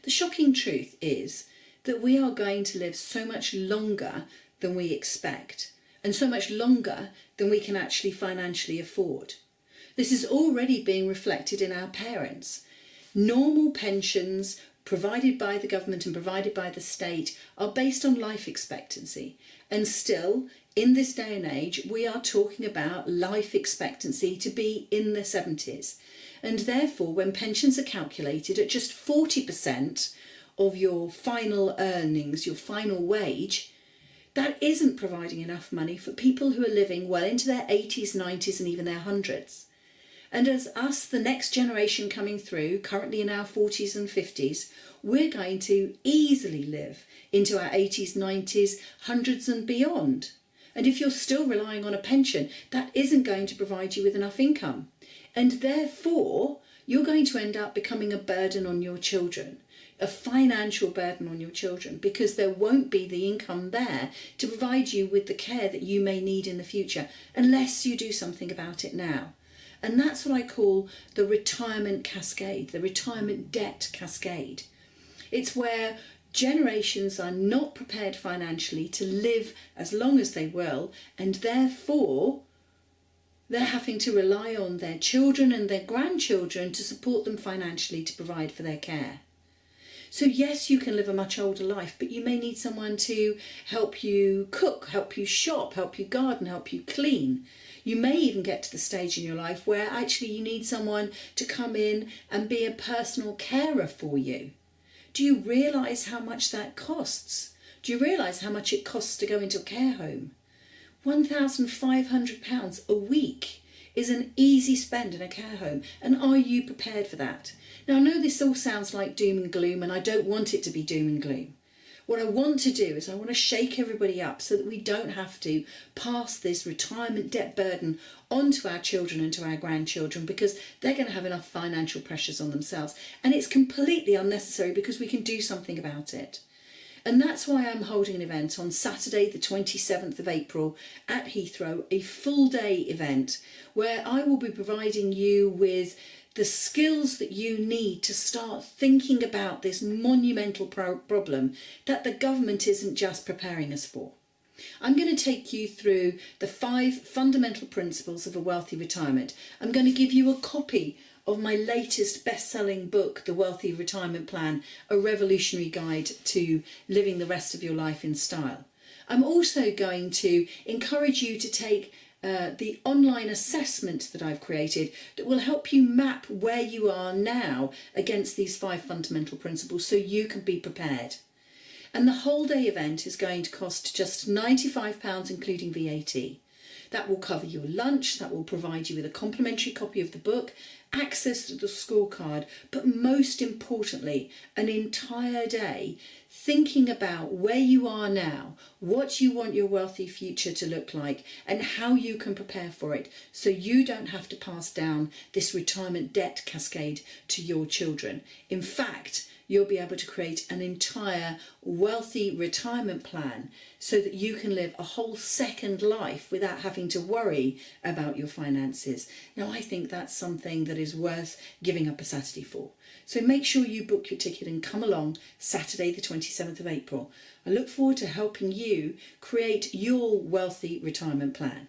The shocking truth is that we are going to live so much longer than we expect, and so much longer than we can actually financially afford. This is already being reflected in our parents. Normal pensions provided by the government and provided by the state are based on life expectancy. And still, in this day and age, we are talking about life expectancy to be in the 70s. And therefore, when pensions are calculated at just 40% of your final earnings, your final wage, that isn't providing enough money for people who are living well into their 80s, 90s and even their hundreds. And as us, the next generation coming through, currently in our 40s and 50s, we're going to easily live into our 80s, 90s, hundreds and beyond. And if you're still relying on a pension, that isn't going to provide you with enough income. And therefore, you're going to end up becoming a burden on your children, a financial burden on your children, because there won't be the income there to provide you with the care that you may need in the future, unless you do something about it now. And that's what I call the retirement cascade, the retirement debt cascade. It's where generations are not prepared financially to live as long as they will, and therefore they're having to rely on their children and their grandchildren to support them financially to provide for their care. So yes, you can live a much older life, but you may need someone to help you cook, help you shop, help you garden, help you clean. You may even get to the stage in your life where actually you need someone to come in and be a personal carer for you. Do you realise how much that costs? Do you realise how much it costs to go into a care home? £1,500 a week is an easy spend in a care home. And are you prepared for that? Now, I know this all sounds like doom and gloom, and I don't want it to be doom and gloom. What I want to do is I want to shake everybody up so that we don't have to pass this retirement debt burden onto our children and to our grandchildren, because they're going to have enough financial pressures on themselves. And it's completely unnecessary because we can do something about it. And that's why I'm holding an event on Saturday, the 27th of April at Heathrow, a full day event where I will be providing you with the skills that you need to start thinking about this monumental problem that the government isn't just preparing us for. I'm going to take you through the 5 fundamental principles of a wealthy retirement. I'm going to give you a copy of my latest best-selling book, The Wealthy Retirement Plan, a revolutionary guide to living the rest of your life in style. I'm also going to encourage you to take the online assessment that I've created that will help you map where you are now against these 5 fundamental principles so you can be prepared. And the whole day event is going to cost just £95 including VAT. That will cover your lunch, that will provide you with a complimentary copy of the book, access to the scorecard, but most importantly, an entire day thinking about where you are now, what you want your wealthy future to look like, and how you can prepare for it so you don't have to pass down this retirement debt cascade to your children. In fact, you'll be able to create an entire wealthy retirement plan so that you can live a whole second life without having to worry about your finances. Now, I think that's something that is worth giving up a Saturday for. So make sure you book your ticket and come along Saturday the 27th of April. I look forward to helping you create your wealthy retirement plan.